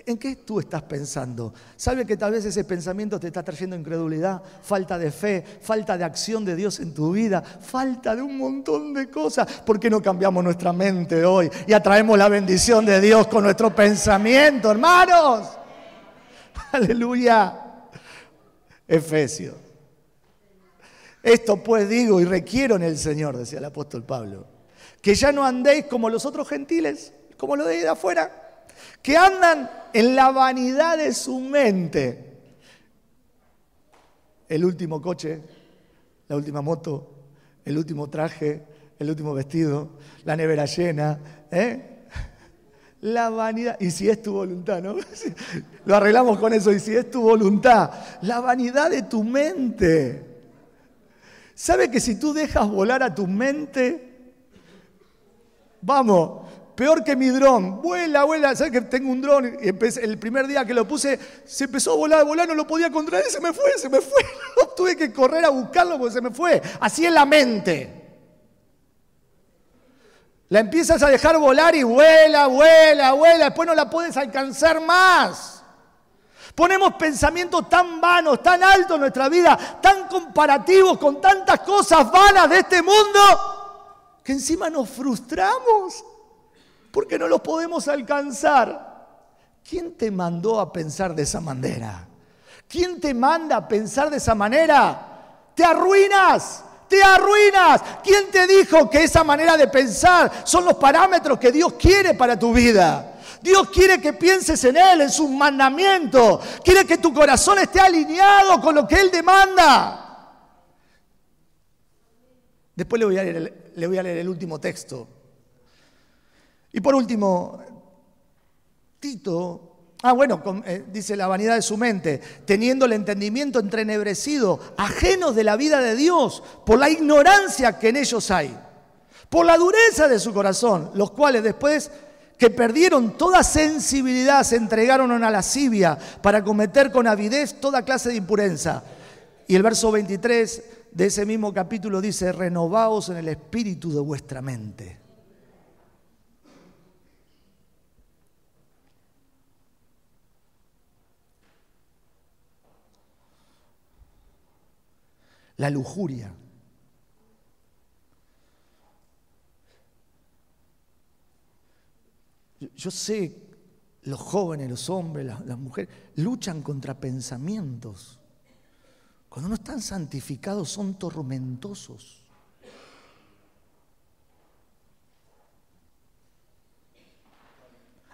¿En qué tú estás pensando? ¿Sabe que tal vez ese pensamiento te está trayendo incredulidad, falta de fe, falta de acción de Dios en tu vida, falta de un montón de cosas? ¿Por qué no cambiamos nuestra mente hoy y atraemos la bendición de Dios con nuestro pensamiento, hermanos? Aleluya. Efesios. Esto pues digo y requiero en el Señor, decía el apóstol Pablo, que ya no andéis como los otros gentiles, como los de ahí de afuera, que andan en la vanidad de su mente. El último coche, la última moto, el último traje, el último vestido, la nevera llena, La vanidad, y si es tu voluntad, ¿no? Lo arreglamos con eso, y si es tu voluntad, la vanidad de tu mente. ¿Sabe que si tú dejas volar a tu mente, vamos, peor que mi dron, vuela, vuela? ¿Sabes que tengo un dron? Y el primer día que lo puse, se empezó a volar, no lo podía controlar y se me fue. Tuve que correr a buscarlo porque se me fue. Así es la mente. La empiezas a dejar volar y vuela, después no la puedes alcanzar más. Ponemos pensamientos tan vanos, tan altos en nuestra vida, tan comparativos con tantas cosas vanas de este mundo, que encima nos frustramos porque no los podemos alcanzar. ¿Quién te mandó a pensar de esa manera? ¿Quién te manda a pensar de esa manera? ¡Te arruinas! ¡Te arruinas! ¿Quién te dijo que esa manera de pensar son los parámetros que Dios quiere para tu vida? Dios quiere que pienses en Él, en sus mandamientos. Quiere que tu corazón esté alineado con lo que Él demanda. Después le voy a leer el último texto. Y por último, Tito, dice la vanidad de su mente, teniendo el entendimiento entrenebrecido, ajenos de la vida de Dios, por la ignorancia que en ellos hay, por la dureza de su corazón, los cuales después que perdieron toda sensibilidad se entregaron a una lascivia para cometer con avidez toda clase de impureza. Y el verso 23 de ese mismo capítulo dice, renovaos en el espíritu de vuestra mente. La lujuria. Yo sé, los jóvenes, los hombres, las mujeres, luchan contra pensamientos. Cuando no están santificados son tormentosos.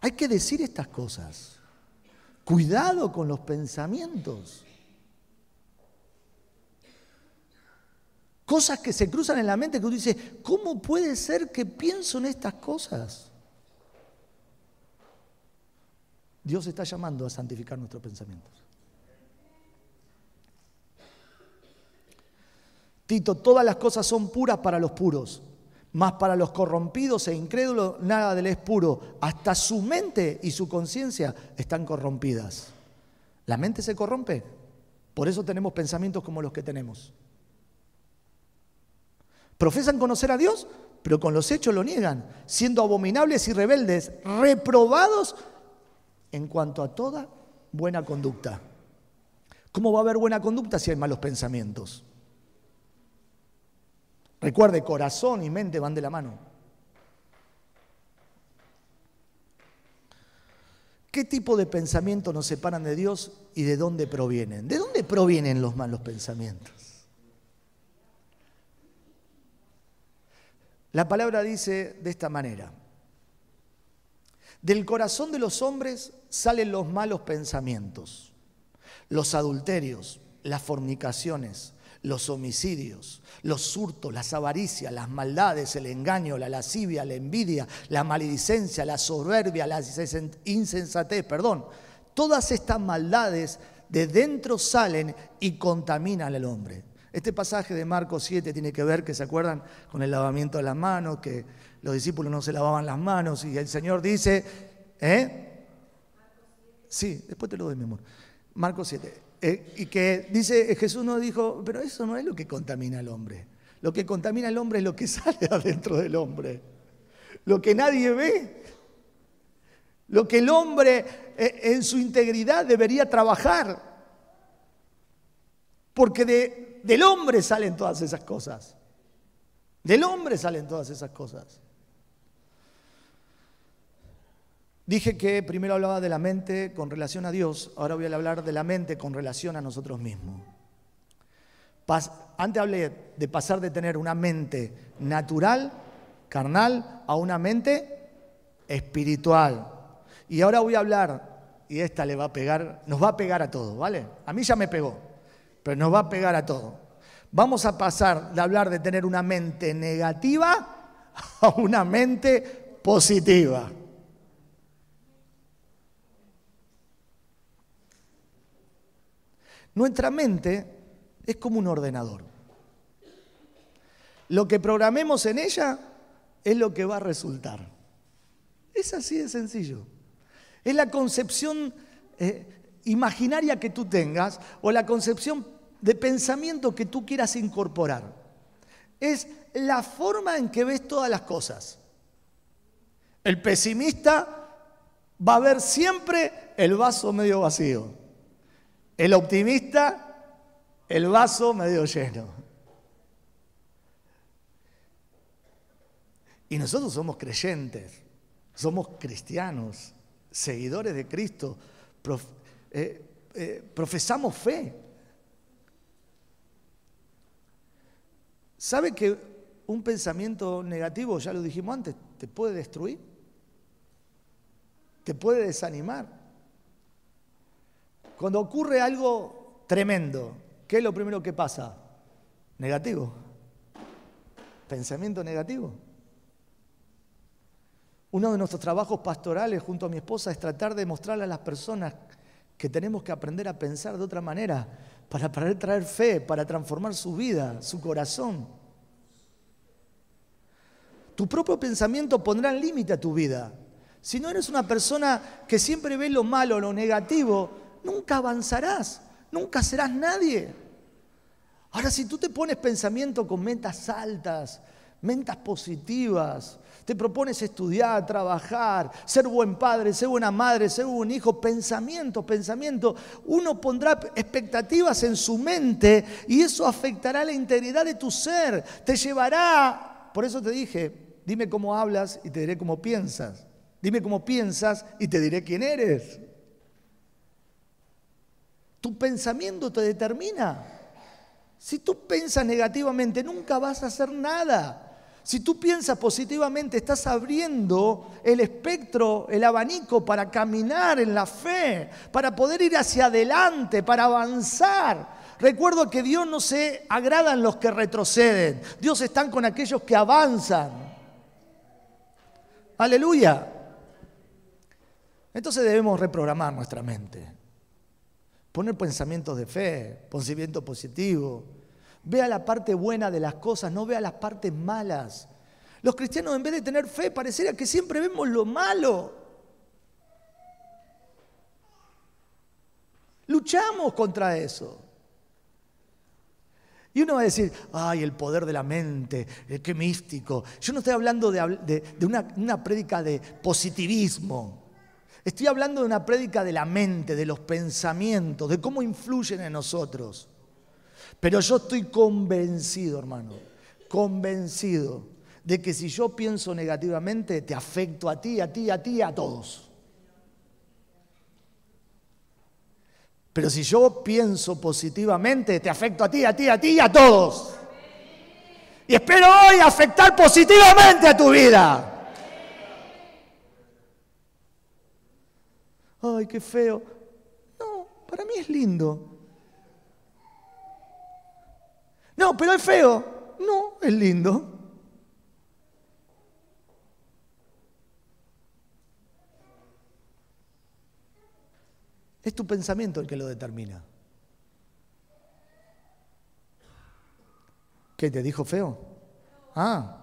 Hay que decir estas cosas. Cuidado con los pensamientos. Cosas que se cruzan en la mente que uno dice, ¿cómo puede ser que pienso en estas cosas? Dios está llamando a santificar nuestros pensamientos. Tito, todas las cosas son puras para los puros, mas para los corrompidos e incrédulos nada de él es puro. Hasta su mente y su conciencia están corrompidas. La mente se corrompe, por eso tenemos pensamientos como los que tenemos. Profesan conocer a Dios, pero con los hechos lo niegan, siendo abominables y rebeldes, reprobados en cuanto a toda buena conducta. ¿Cómo va a haber buena conducta si hay malos pensamientos? Recuerde, corazón y mente van de la mano. ¿Qué tipo de pensamientos nos separan de Dios y de dónde provienen? ¿De dónde provienen los malos pensamientos? La palabra dice de esta manera: del corazón de los hombres salen los malos pensamientos, los adulterios, las fornicaciones, los homicidios, los hurtos, las avaricias, las maldades, el engaño, la lascivia, la envidia, la maledicencia, la soberbia, la insensatez, Todas estas maldades de dentro salen y contaminan al hombre. Este pasaje de Marcos 7 tiene que ver, que se acuerdan, con el lavamiento de las manos, que los discípulos no se lavaban las manos y el Señor dice, ¿Eh? Sí, después te lo doy, mi amor. Marcos 7. Y que dice, Jesús nos dijo, pero eso no es lo que contamina al hombre. Lo que contamina al hombre es lo que sale adentro del hombre. Lo que nadie ve. Lo que el hombre en su integridad debería trabajar. Porque del hombre salen todas esas cosas. Del hombre salen todas esas cosas. Dije que primero hablaba de la mente con relación a Dios, ahora voy a hablar de la mente con relación a nosotros mismos. Antes hablé de pasar de tener una mente natural, carnal, a una mente espiritual. Y ahora voy a hablar, y esta le va a pegar, nos va a pegar a todos, ¿vale? A mí ya me pegó, pero nos va a pegar a todos. Vamos a pasar de hablar de tener una mente negativa a una mente positiva. Nuestra mente es como un ordenador. Lo que programemos en ella es lo que va a resultar. Es así de sencillo. Es la concepción imaginaria que tú tengas o la concepción de pensamiento que tú quieras incorporar. Es la forma en que ves todas las cosas. El pesimista va a ver siempre el vaso medio vacío. El optimista, el vaso medio lleno. Y nosotros somos creyentes, somos cristianos, seguidores de Cristo, profesamos fe. ¿Sabe que un pensamiento negativo, ya lo dijimos antes, te puede destruir? Te puede desanimar. Cuando ocurre algo tremendo, ¿qué es lo primero que pasa? Negativo. Pensamiento negativo. Uno de nuestros trabajos pastorales junto a mi esposa es tratar de mostrarle a las personas que tenemos que aprender a pensar de otra manera para poder traer fe, para transformar su vida, su corazón. Tu propio pensamiento pondrá límite a tu vida. Si no eres una persona que siempre ve lo malo, lo negativo, nunca avanzarás, nunca serás nadie. Ahora, si tú te pones pensamiento con metas altas, metas positivas, te propones estudiar, trabajar, ser buen padre, ser buena madre, ser buen hijo, pensamiento, uno pondrá expectativas en su mente y eso afectará la integridad de tu ser, te llevará, por eso te dije, dime cómo hablas y te diré cómo piensas, dime cómo piensas y te diré quién eres. Tu pensamiento te determina. Si tú piensas negativamente, nunca vas a hacer nada. Si tú piensas positivamente, estás abriendo el espectro, el abanico para caminar en la fe, para poder ir hacia adelante, para avanzar. Recuerdo que Dios no se agrada en los que retroceden. Dios está con aquellos que avanzan. Aleluya. Entonces debemos reprogramar nuestra mente. Poner pensamientos de fe, pensamiento positivo. Vea la parte buena de las cosas, no vea las partes malas. Los cristianos, en vez de tener fe, pareciera que siempre vemos lo malo. Luchamos contra eso. Y uno va a decir, ay, el poder de la mente, qué místico. Yo no estoy hablando de una prédica de positivismo. Estoy hablando de una prédica de la mente, de los pensamientos, de cómo influyen en nosotros. Pero yo estoy convencido, hermano, convencido de que si yo pienso negativamente, te afecto a ti, a todos. Pero si yo pienso positivamente, te afecto a ti, a todos. Y espero hoy afectar positivamente a tu vida. Ay, qué feo. No, para mí es lindo. No, pero es feo. No, es lindo. Es tu pensamiento el que lo determina. ¿Qué te dijo feo? Ah.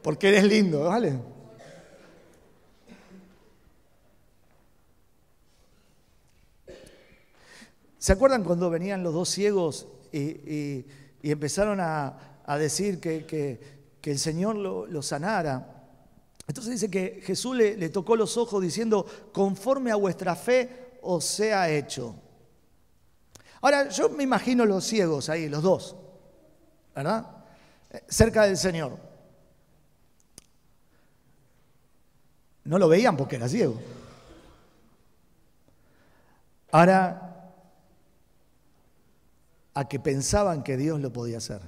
Porque eres lindo, ¿vale? ¿Se acuerdan cuando venían los dos ciegos y empezaron a decir que el Señor lo sanara? Entonces dice que Jesús le tocó los ojos diciendo, conforme a vuestra fe os sea hecho. Ahora, yo me imagino los ciegos ahí, los dos, ¿verdad? Cerca del Señor. No lo veían porque era ciego. Ahora, a que pensaban que Dios lo podía hacer.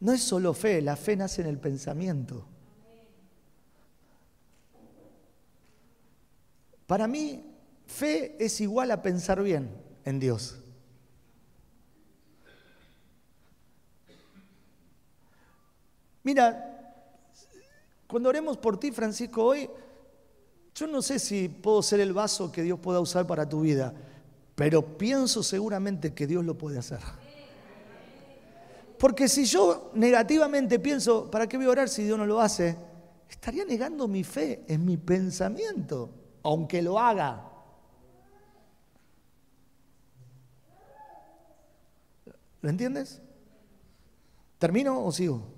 No es solo fe, la fe nace en el pensamiento. Para mí, fe es igual a pensar bien en Dios. Mira, cuando oremos por ti, Francisco, hoy, yo no sé si puedo ser el vaso que Dios pueda usar para tu vida, pero pienso seguramente que Dios lo puede hacer. Porque si yo negativamente pienso, ¿para qué voy a orar si Dios no lo hace? Estaría negando mi fe en mi pensamiento, aunque lo haga. ¿Lo entiendes? ¿Termino o sigo?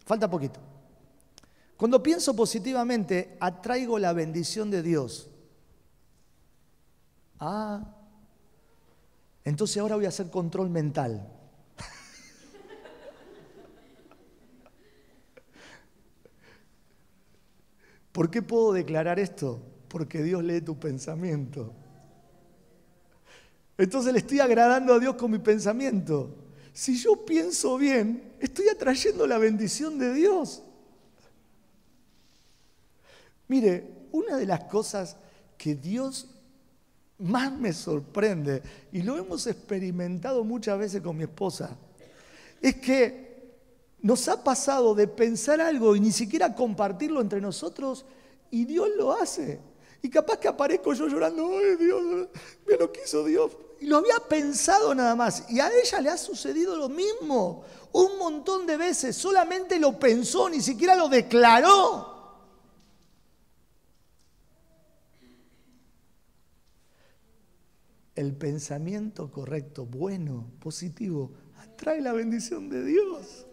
Falta poquito. Cuando pienso positivamente, atraigo la bendición de Dios. Entonces ahora voy a hacer control mental. ¿Por qué puedo declarar esto? Porque Dios lee tu pensamiento. Entonces le estoy agradando a Dios con mi pensamiento. Si yo pienso bien, estoy atrayendo la bendición de Dios. Mire, una de las cosas que Dios más me sorprende, y lo hemos experimentado muchas veces con mi esposa, es que nos ha pasado de pensar algo y ni siquiera compartirlo entre nosotros, y Dios lo hace. Y capaz que aparezco yo llorando, ¡ay Dios, me lo quiso Dios! Y lo había pensado nada más. Y a ella le ha sucedido lo mismo. Un montón de veces. Solamente lo pensó, ni siquiera lo declaró. El pensamiento correcto, bueno, positivo, atrae la bendición de Dios.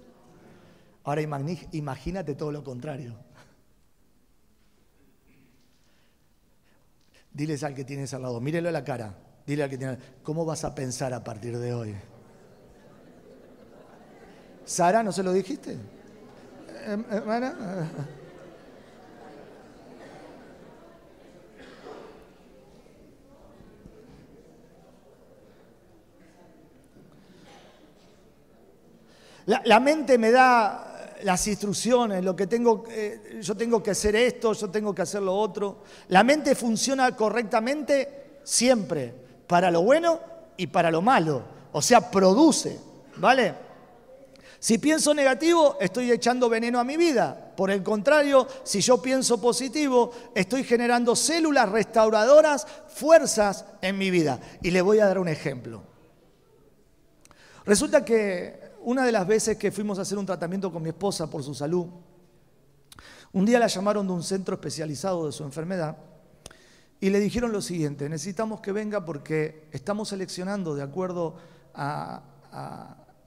Ahora imagínate todo lo contrario. Diles al que tienes al lado, mírelo a la cara. Dile al que tiene, ¿cómo vas a pensar a partir de hoy? Sara, ¿no se lo dijiste? ¿Hermana? La mente me da las instrucciones, lo que tengo, yo tengo que hacer esto, yo tengo que hacer lo otro. La mente funciona correctamente siempre, para lo bueno y para lo malo. O sea, produce, ¿vale? Si pienso negativo, estoy echando veneno a mi vida. Por el contrario, si yo pienso positivo, estoy generando células restauradoras, fuerzas en mi vida. Y le voy a dar un ejemplo. Resulta que una de las veces que fuimos a hacer un tratamiento con mi esposa por su salud, un día la llamaron de un centro especializado de su enfermedad y le dijeron lo siguiente: necesitamos que venga porque estamos seleccionando de acuerdo a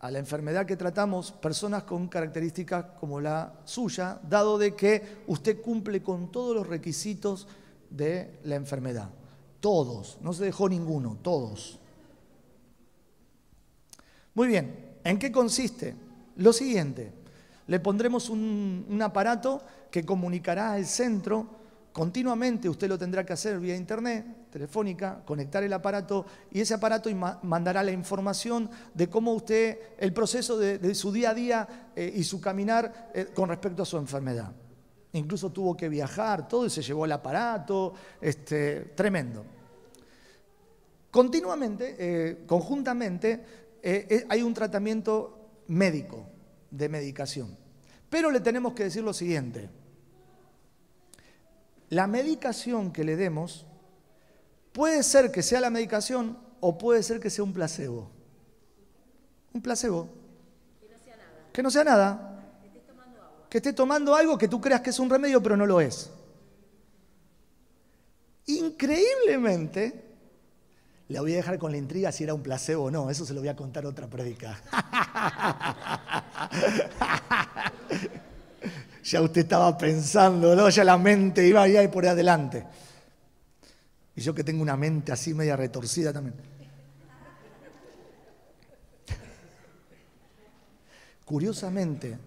la enfermedad que tratamos personas con características como la suya, dado de que usted cumple con todos los requisitos de la enfermedad. Todos, no se dejó ninguno, todos. Muy bien. ¿En qué consiste? Lo siguiente, le pondremos un aparato que comunicará al centro continuamente, usted lo tendrá que hacer vía internet, telefónica, conectar el aparato y ese aparato mandará la información de cómo usted, el proceso de su día a día y su caminar con respecto a su enfermedad. Incluso tuvo que viajar, todo y se llevó el aparato, tremendo. Continuamente, conjuntamente, hay un tratamiento médico de medicación. Pero le tenemos que decir lo siguiente: la medicación que le demos puede ser que sea la medicación o puede ser que sea un placebo. Un placebo. Que no sea nada. Que estés tomando algo que tú creas que es un remedio, pero no lo es. Increíblemente, la voy a dejar con la intriga si era un placebo o no. Eso se lo voy a contar otra prédica. Ya usted estaba pensando, ¿no? Ya la mente iba ahí por adelante. Y yo que tengo una mente así media retorcida también. Curiosamente,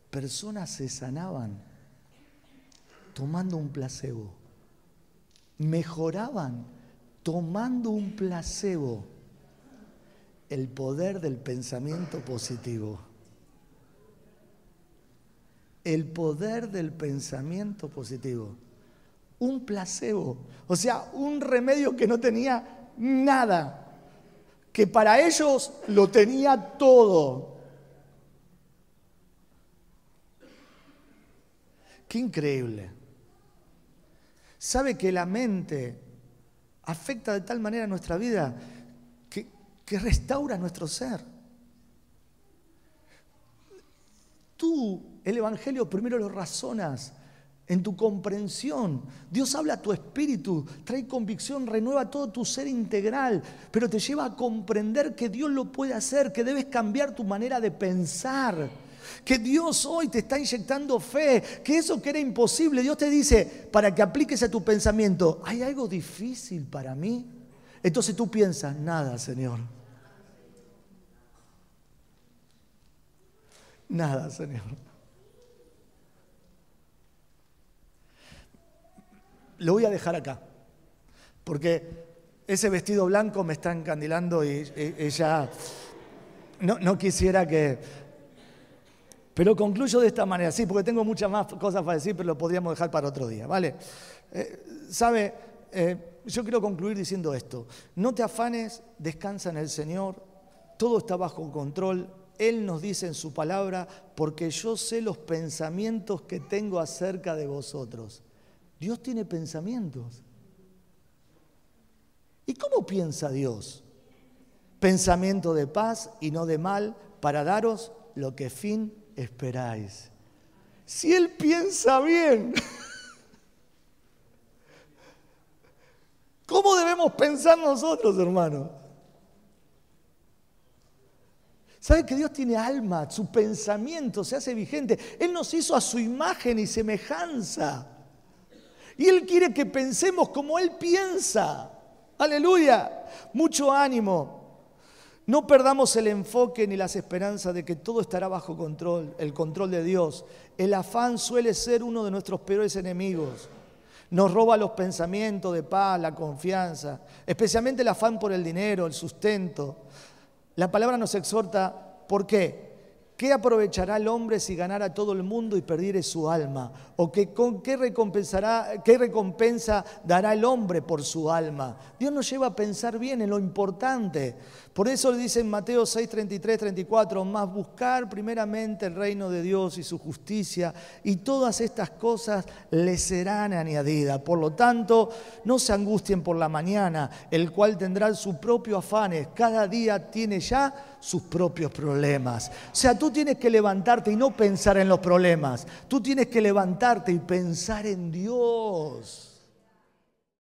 personas se sanaban tomando un placebo. Mejoraban tomando un placebo. El poder del pensamiento positivo. El poder del pensamiento positivo. Un placebo, o sea, un remedio que no tenía nada, que para ellos lo tenía todo. Qué increíble. ¿Sabe que la mente afecta de tal manera nuestra vida que restaura nuestro ser? Tú, el Evangelio, primero lo razonas en tu comprensión. Dios habla a tu espíritu, trae convicción, renueva todo tu ser integral, pero te lleva a comprender que Dios lo puede hacer, que debes cambiar tu manera de pensar, que Dios hoy te está inyectando fe, que eso que era imposible, Dios te dice, para que apliques a tu pensamiento, ¿hay algo difícil para mí? Entonces tú piensas, nada, Señor. Nada, Señor. Lo voy a dejar acá, porque ese vestido blanco me está encandilando y ya no quisiera que... Pero concluyo de esta manera, sí, porque tengo muchas más cosas para decir, pero lo podríamos dejar para otro día, ¿vale? Yo quiero concluir diciendo esto. No te afanes, descansa en el Señor, todo está bajo control. Él nos dice en su palabra, porque yo sé los pensamientos que tengo acerca de vosotros. Dios tiene pensamientos. ¿Y cómo piensa Dios? Pensamiento de paz y no de mal, para daros lo que fin esperáis. Si Él piensa bien, ¿cómo debemos pensar nosotros, hermanos? ¿Sabe que Dios tiene alma? Su pensamiento se hace vigente. Él nos hizo a su imagen y semejanza. Y Él quiere que pensemos como Él piensa. ¡Aleluya! Mucho ánimo. No perdamos el enfoque ni las esperanzas de que todo estará bajo control, el control de Dios. El afán suele ser uno de nuestros peores enemigos. Nos roba los pensamientos de paz, la confianza, especialmente el afán por el dinero, el sustento. La palabra nos exhorta, ¿por qué? ¿Qué aprovechará el hombre si ganara todo el mundo y perdiere su alma? ¿O qué recompensa dará el hombre por su alma? Dios nos lleva a pensar bien en lo importante. Por eso dice en Mateo 6, 33, 34, más buscar primeramente el reino de Dios y su justicia, y todas estas cosas les serán añadidas. Por lo tanto, no se angustien por la mañana, el cual tendrá sus propios afanes. Cada día tiene ya sus propios problemas. O sea, tú tienes que levantarte y no pensar en los problemas. Tú tienes que levantarte y pensar en Dios.